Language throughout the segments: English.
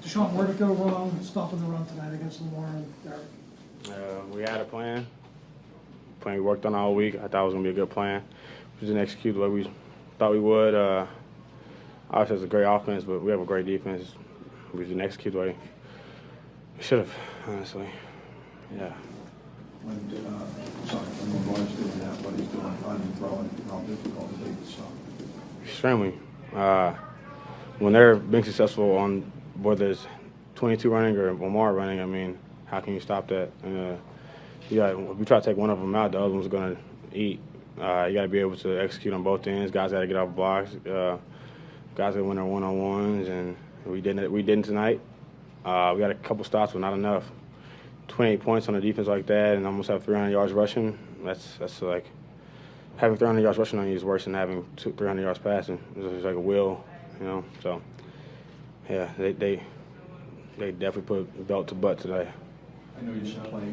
DeShon, where did it go wrong stopping the run tonight against Lamar and Derek? We had a plan. We worked on all week. I thought it was going to be a good plan. We didn't execute the way we thought we would. Obviously, it's a great offense, but we have a great defense. We didn't execute the way we should have, honestly. Yeah. When Lamar's doing that, what he's doing, running, throwing, how difficult it is to stop? Extremely. When they're being successful on whether it's 22 running or Lamar running, I mean, how can you stop that? And, if we try to take one of them out, the other one's going to eat. You got to be able to execute on both ends. Guys got to get off blocks. Guys that win their one-on-ones, and we didn't tonight. We got a couple stops, but not enough. 28 points on a defense like that, and almost have 300 yards rushing. That's like having 300 yards rushing on you is worse than having 300 yards passing. It's like a will, you know. So yeah, they definitely put belt to butt today. I know you didn't play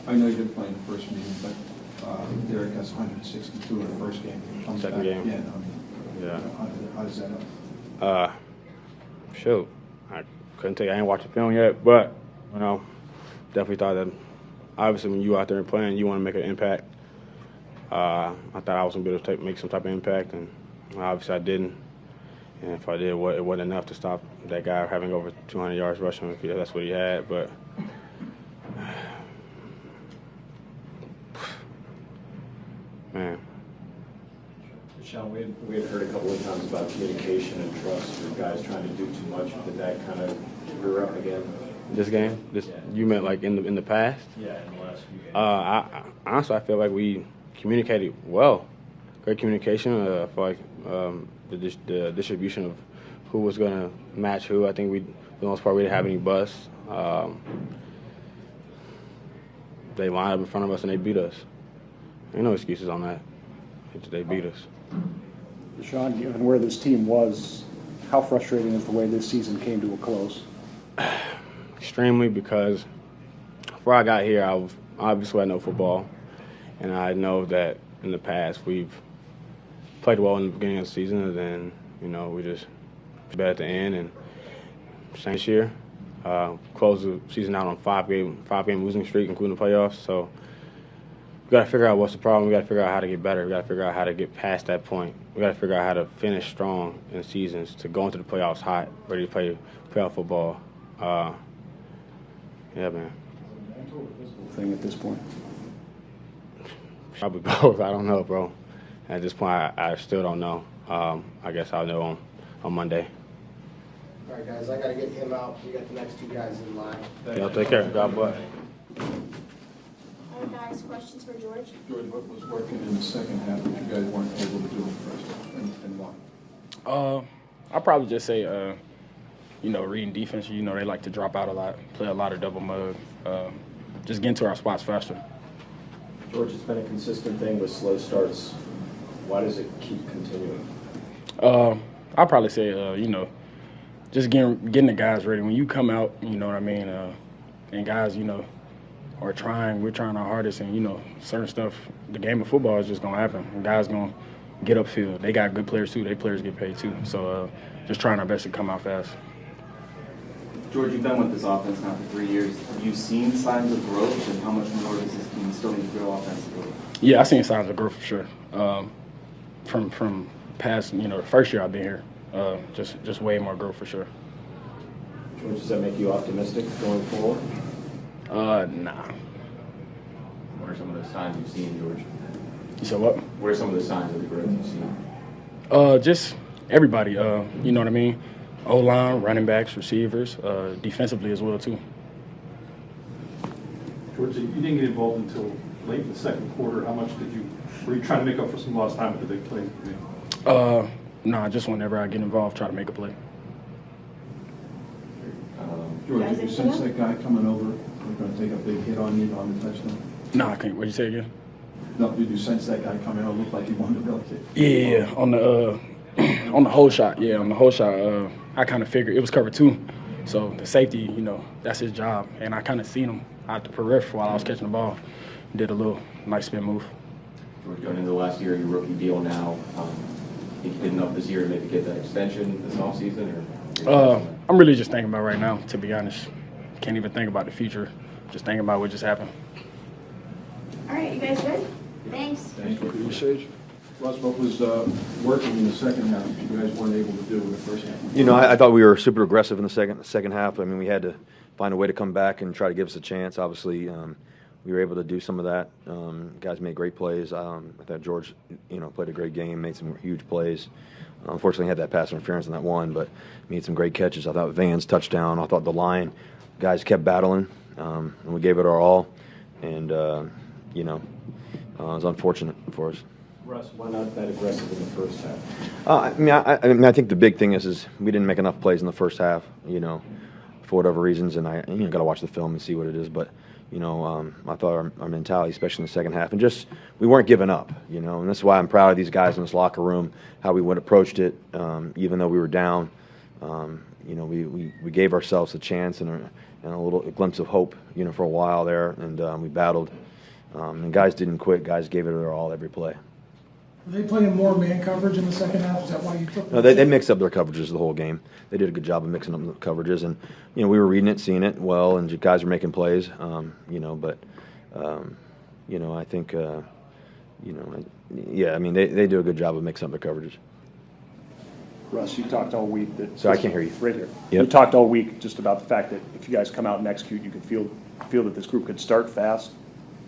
I know you didn't play in the first meeting, but Derek has 162 in the first game. Comes Second back game. again. I mean, Yeah. How does that help? Shoot, I couldn't tell you. I ain't watched the film yet, but you know, definitely thought that. Obviously, when you out there playing, you want to make an impact. I thought I was gonna be able to make some type of impact, and obviously I didn't. And if I did, it wasn't enough to stop that guy having over 200 yards rushing if that's what he had. But man. Sean, we had heard a couple of times about communication and trust, or guys trying to do too much. Did that kind of rear up again? This game? You meant like in the past? Yeah, in the last few games. Honestly, I feel like we communicated well. Great communication. I feel like the distribution of who was going to match who. I think for the most part, we didn't have any busts. They lined up in front of us and they beat us. Ain't no excuses on that. They beat us. DeShon, given where this team was, how frustrating is the way this season came to a close? Extremely, because before I got here, I know football, and I know that in the past we've played well in the beginning of the season, and then we just bad at the end. And same this year, closed the season out on five-game losing streak, including the playoffs. So we got to figure out what's the problem. We got to figure out how to get better. We got to figure out how to get past that point. We got to figure out how to finish strong in seasons to go into the playoffs hot, ready to play playoff football. Yeah, man. Thing at this point. Probably both. I don't know, bro. At this point, I still don't know. I guess I'll know on Monday. All right, guys, I got to get him out. We got the next two guys in line. Y'all take care. God bless. All right, guys, questions for George? George, what was working in the second half that you guys weren't able to do in the first half, and why? I'll probably just say, reading defense. They like to drop out a lot, play a lot of double mug, just get into our spots faster. George, it's been a consistent thing with slow starts. Why does it keep continuing? I'll probably say, just getting the guys ready. When you come out, you know what I mean, and guys, we're trying our hardest, and, certain stuff, the game of football is just going to happen. And guys going to get upfield. They got good players, too. Their players get paid, too. So just trying our best to come out fast. George, you've been with this offense now for 3 years. Have you seen signs of growth, and how much more does this team still need to grow offensively? Yeah, I've seen signs of growth for sure. From past, the first year I've been here, just way more growth for sure. George, does that make you optimistic going forward? Nah. What are some of the signs you've seen, George? You said what? What are some of the signs of the growth you've seen? Just everybody, you know what I mean? O-line, running backs, receivers, defensively as well, too. George, you didn't get involved until late in the second quarter. How much were you trying to make up for some lost time at the big play? Nah, just whenever I get involved, try to make a play. George, did you sense that guy coming over, we're going to take a big hit on you on the touchdown? Nah, I can't. What'd you say again? No, did you sense that guy coming over, looked like he wanted to really kick? Yeah, on the whole shot. Yeah, on the whole shot, I kind of figured it was cover 2. So the safety, that's his job. And I kind of seen him out the periphery while I was catching the ball. Did a little nice spin move. George, going into the last year of your rookie deal now, think you did enough this year to maybe get that extension this offseason? I'm really just thinking about right now, to be honest. Can't even think about the future. Just thinking about what just happened. All right, you guys good? Thanks. Russ, what was working in the second half that you guys weren't able to do in the first half? You know, I thought we were super aggressive in the second half. I mean, we had to find a way to come back and try to give us a chance. Obviously, we were able to do some of that. Guys made great plays. I thought George, played a great game, made some huge plays. Unfortunately, had that pass interference in that one, but made some great catches. I thought Van's touchdown. I thought the line guys kept battling, and we gave it our all. And it was unfortunate for us. Russ, why not that aggressive in the first half? I think the big thing is we didn't make enough plays in the first half, for whatever reasons, and I got to watch the film and see what it is. But I thought our mentality, especially in the second half, and just we weren't giving up, and that's why I'm proud of these guys in this locker room, how we went approached it, even though we were down. We gave ourselves a chance and a little glimpse of hope, for a while there, and we battled. And guys didn't quit. Guys gave it their all every play. Were they playing more man coverage in the second half? Is that why you took No, they mixed up their coverages the whole game. They did a good job of mixing up the coverages, and we were reading it, seeing it well, and guys were making plays. But I think they do a good job of mixing up their coverages. Russ, you talked all week that. So I can't hear you. Right here. Yep. You talked all week just about the fact that if you guys come out and execute, you could feel that this group could start fast.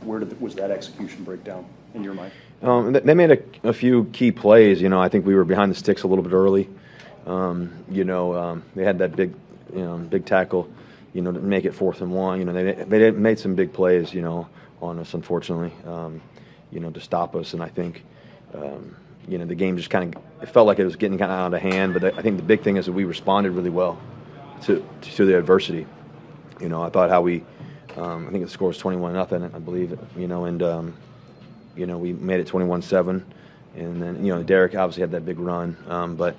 Where was that execution breakdown in your mind? They made a few key plays. I think we were behind the sticks a little bit early. They had that big tackle, to make it 4th and 1. They made some big plays, on us, unfortunately, to stop us. And I think, the game just it felt like it was getting kind of out of hand. But I think the big thing is that we responded really well to the adversity. I thought how we, I think the score was 21-0, I believe, and we made it 21-7, and then Derek obviously had that big run, and then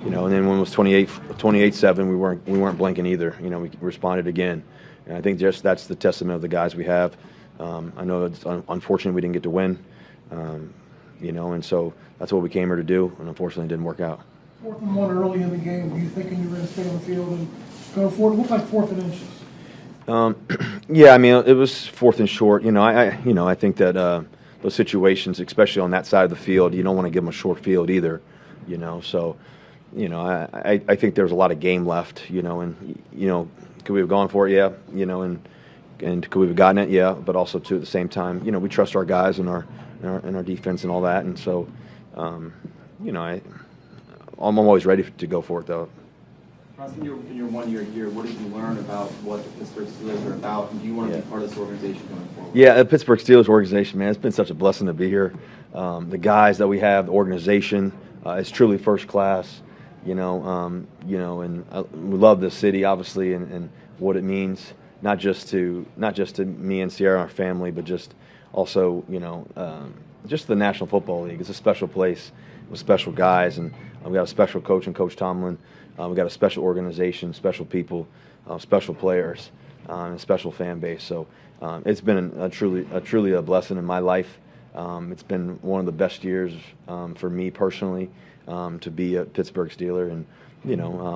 when it was 28-7, we weren't blinking either. We responded again, and I think that's the testament of the guys we have. I know it's unfortunate we didn't get to win, and so that's what we came here to do, and unfortunately it didn't work out. 4th and 1 early in the game. Were you thinking you were going to stay on the field and go for it? It looked like 4th and inches. It was 4th and short. I think that those situations, especially on that side of the field, you don't want to give them a short field either. So, I think there's a lot of game left. And could we have gone for it? Yeah. And could we have gotten it? Yeah. But also too, at the same time, we trust our guys and our defense and all that. And so, I'm always ready to go for it though. Ross, in your 1 year here, what did you learn about what the Pittsburgh Steelers are about, and do you want to be part of this organization going forward? Yeah, the Pittsburgh Steelers organization, man, it's been such a blessing to be here. The guys that we have, the organization, is truly first class. And we love this city, obviously, and what it means, not just to me and Sierra, our family, but just also, just the National Football League. It's a special place with special guys, and we got a special coach in Coach Tomlin. We got a special organization, special people, special players, and a special fan base. So it's been truly a blessing in my life. It's been one of the best years for me personally to be a Pittsburgh Steeler, and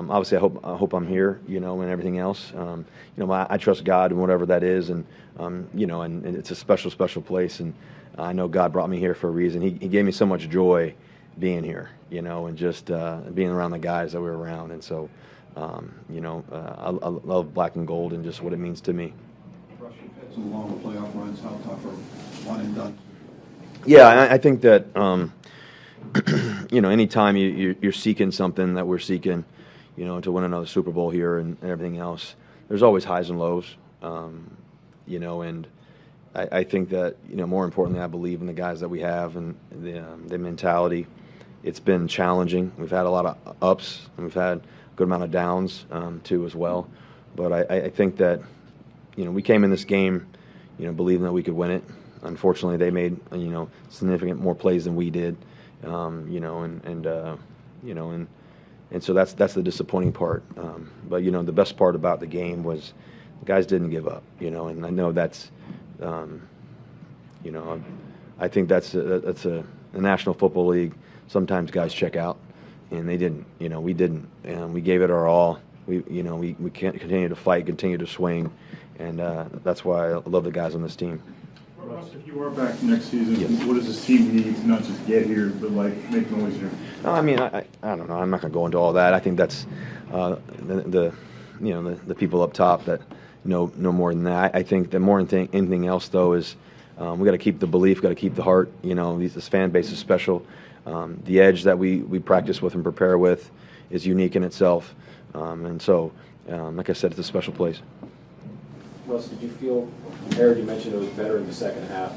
obviously I hope I'm here, and everything else. I trust God and whatever that is, and and it's a special place, and I know God brought me here for a reason. He gave me so much joy being here, and just being around the guys that we were around. And so, I love black and gold and just what it means to me. Russ, you've had some long playoff runs. How tough are one and done? Yeah, I think that, anytime you're seeking something that we're seeking, to win another Super Bowl here and everything else, there's always highs and lows, and I think that, more importantly, I believe in the guys that we have and the mentality. It's been challenging. We've had a lot of ups, and we've had a good amount of downs, too, as well. But I think that, we came in this game, believing that we could win it. Unfortunately, they made, significant more plays than we did, and so that's the disappointing part. But, the best part about the game was the guys didn't give up, and I know that's, I think that's the National Football League. Sometimes guys check out, and they didn't. We didn't, and we gave it our all. We can't continue to fight, continue to swing, and that's why I love the guys on this team. Russ, if you are back next season, Yes. what does this team need to not just get here, but make noise here? No, I mean, I don't know. I'm not going to go into all that. I think that's the people up top that know more than that. I think that more than anything else, though, is we got to keep the belief, got to keep the heart. This fan base is special. The edge that we practice with and prepare with is unique in itself, and so, like I said, it's a special place. Russ, did you feel, Heyward, you mentioned it was better in the second half.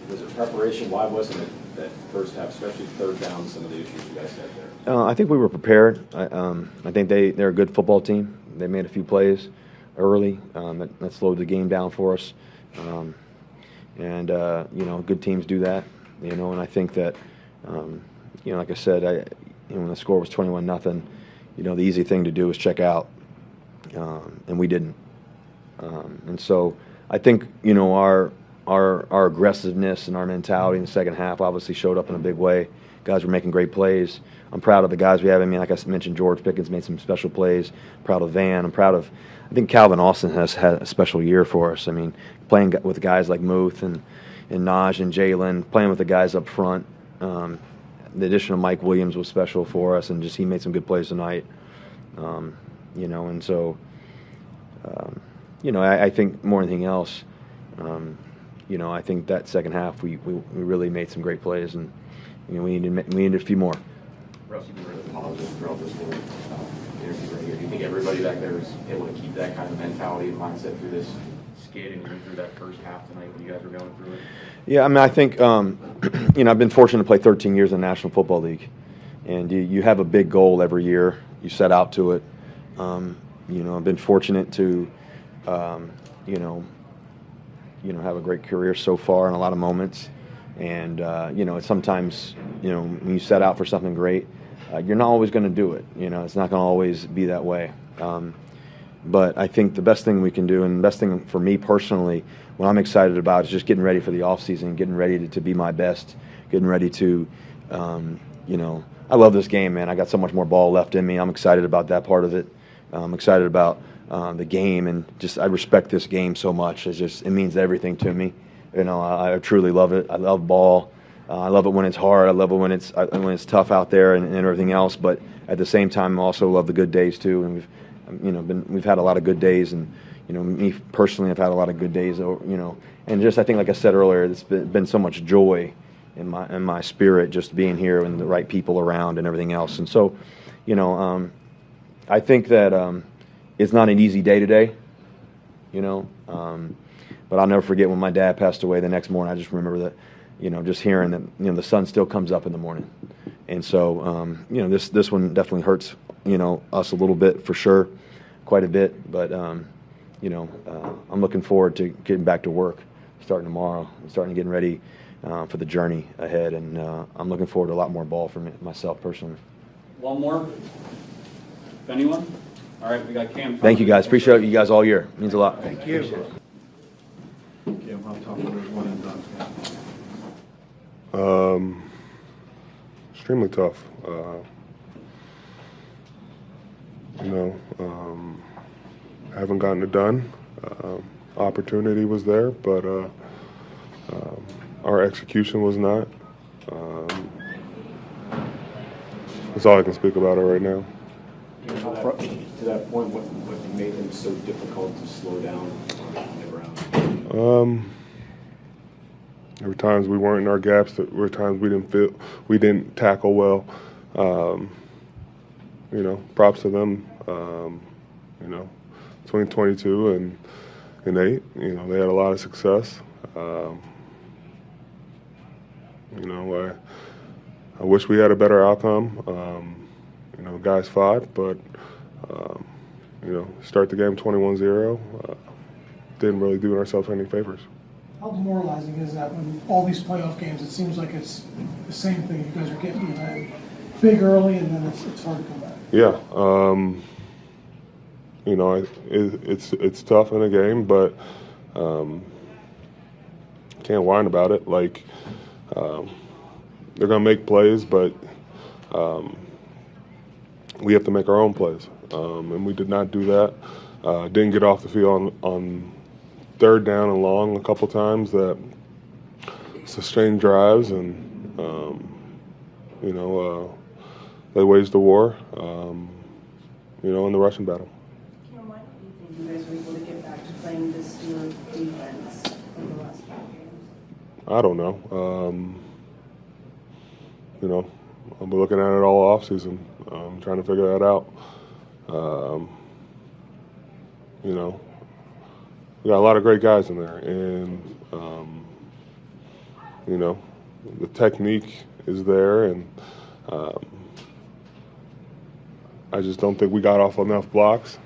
Was it preparation? Why wasn't it that first half, especially third down, some of the issues you guys had there? I think we were prepared. I think they're a good football team. They made a few plays early that slowed the game down for us. Good teams do that. And I think that, like I said, when the score was 21-0, the easy thing to do is check out, and we didn't. And so I think our aggressiveness and our mentality in the second half obviously showed up in a big way. Guys were making great plays. I'm proud of the guys we have. I mean, like I mentioned, George Pickens made some special plays. Proud of Van. I think Calvin Austin has had a special year for us. I mean, playing with guys like Muth and Naj and Jalen, playing with the guys up front. The addition of Mike Williams was special for us, and just he made some good plays tonight. And so. I think more than anything else, I think that second half we really made some great plays, and we needed a few more. Russ, you've been really positive throughout this whole interview right here. Do you think everybody back there is able to keep that kind of mentality and mindset through this skid and even through that first half tonight when you guys were going through it? Yeah, I mean, I think I've been fortunate to play 13 years in the National Football League, and you have a big goal every year. You set out to it. I've been fortunate to. Have a great career so far in a lot of moments. And, sometimes, when you set out for something great, you're not always going to do it. It's not going to always be that way. But I think the best thing we can do, and the best thing for me personally, what I'm excited about is just getting ready for the offseason, getting ready to be my best, getting ready to, I love this game, man. I got so much more ball left in me. I'm excited about that part of it. I'm excited about the game, and just I respect this game so much. It means everything to me. I truly love it. I love ball. I love it when it's hard. I love it when it's tough out there and everything else. But at the same time, I also love the good days too. And we've had a lot of good days, and me personally, I've had a lot of good days. And just I think, like I said earlier, it's been so much joy in my spirit just being here and the right people around and everything else. And so, I think that. It's not an easy day today, but I'll never forget when my dad passed away the next morning. I just remember that, just hearing that, the sun still comes up in the morning. And so, this one definitely hurts, us a little bit for sure, quite a bit. But, I'm looking forward to getting back to work, starting tomorrow, and starting getting ready for the journey ahead. And I'm looking forward to a lot more ball for myself personally. One more? If anyone? All right, we got Cam. Thank you, guys. Appreciate you guys all year. It means a lot. Thank you. Cam, how tough were those one and done? Extremely tough. Haven't gotten it done. Opportunity was there, but our execution was not. That's all I can speak about it right now. To that point, what made them so difficult to slow down on the ground? There were times we weren't in our gaps. There were times we didn't tackle well. Props to them. 2022 and 8. They had a lot of success. I wish we had a better outcome. Guys fought, but start the game 21-0. Didn't really do ourselves any favors. How demoralizing is that when all these playoff games, it seems like it's the same thing. You guys are getting behind big early, and then it's hard to come back. Yeah, it's tough in a game, but can't whine about it. They're gonna make plays, but we have to make our own plays. And we did not do that. Didn't get off the field on third down and long a couple times that sustained drives, and they waged the war, in the rushing battle. Why do you think you guys were able to get back to playing this Steelers defense in the last 5 games? I don't know. I'll be looking at it all offseason, trying to figure that out. We got a lot of great guys in there, and the technique is there, and I just don't think we got off enough blocks,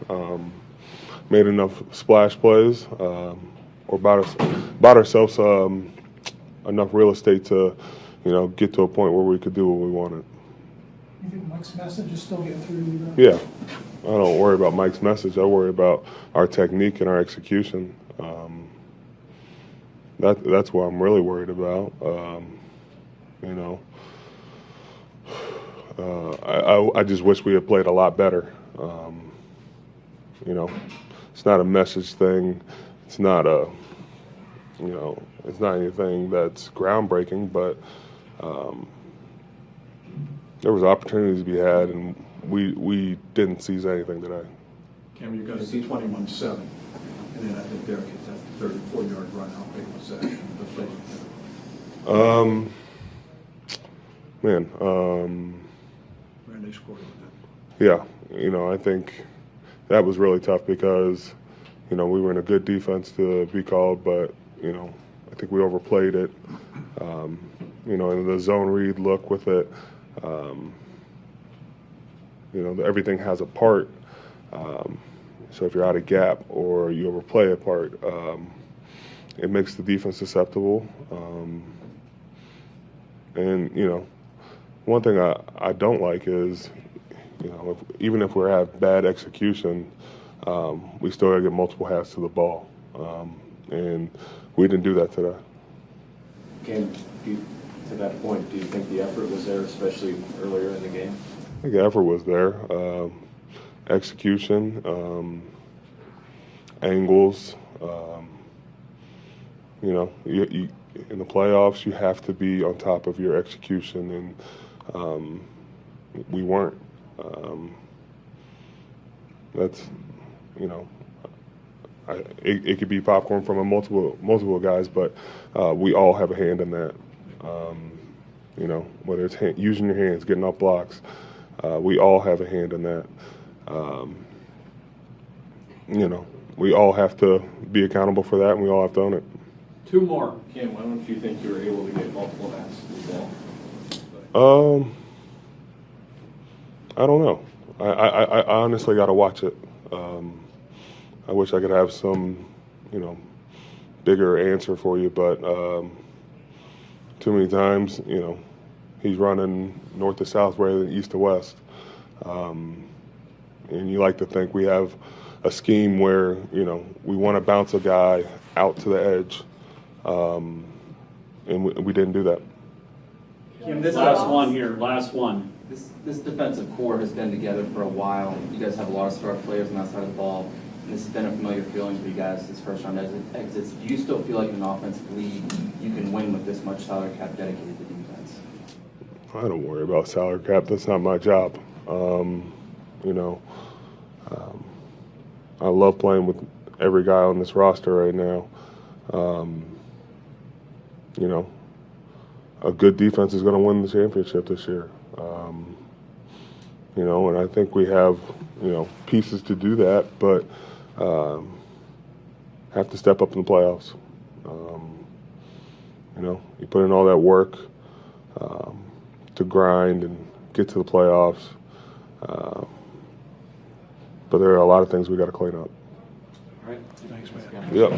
made enough splash plays, or bought ourselves enough real estate to, get to a point where we could do what we wanted. You think Mike's message is still getting through to you? Yeah. I don't worry about Mike's message. I worry about our technique and our execution. That's what I'm really worried about. I just wish we had played a lot better. It's not a message thing. It's not it's not anything that's groundbreaking, but there was opportunities to be had, and we didn't seize anything today. Cam, you got to see 21-7, and then I think Derek hit that 34-yard run. How big was that? Man, they scored with that. Yeah, I think that was really tough because, we were in a good defense to be called, but, I think we overplayed it. And the zone read look with it, everything has a part. So if you're out of gap or you overplay a part, it makes the defense susceptible. One thing I don't like is, even if we have bad execution, we still got to get multiple hats to the ball. And we didn't do that today. Cam, to that point, do you think the effort was there, especially earlier in the game? I think the effort was there. Execution, angles. You in the playoffs, you have to be on top of your execution, and we weren't. That's, it could be popcorn from multiple guys, but we all have a hand in that. Whether it's using your hands, getting off blocks, we all have a hand in that. We all have to be accountable for that, and we all have to own it. Two more. Cam, why don't you think you were able to get multiple hats to the ball? I don't know. I honestly got to watch it. I wish I could have some, bigger answer for you, but too many times, he's running north to south rather than east to west. And you like to think we have a scheme where, we want to bounce a guy out to the edge, and we didn't do that. Cam, this last one here, last one. This defensive core has been together for a while. You guys have a lot of star players on that side of the ball, and this has been a familiar feeling for you guys this first round exits. Do you still feel like in an offensive league you can win with this much salary cap dedicated to defense? I don't worry about salary cap. That's not my job. I love playing with every guy on this roster right now. A good defense is going to win the championship this year. And I think we have, pieces to do that, but have to step up in the playoffs. You put in all that work to grind and get to the playoffs. But there are a lot of things we got to clean up. All right. Thanks, man. Yep.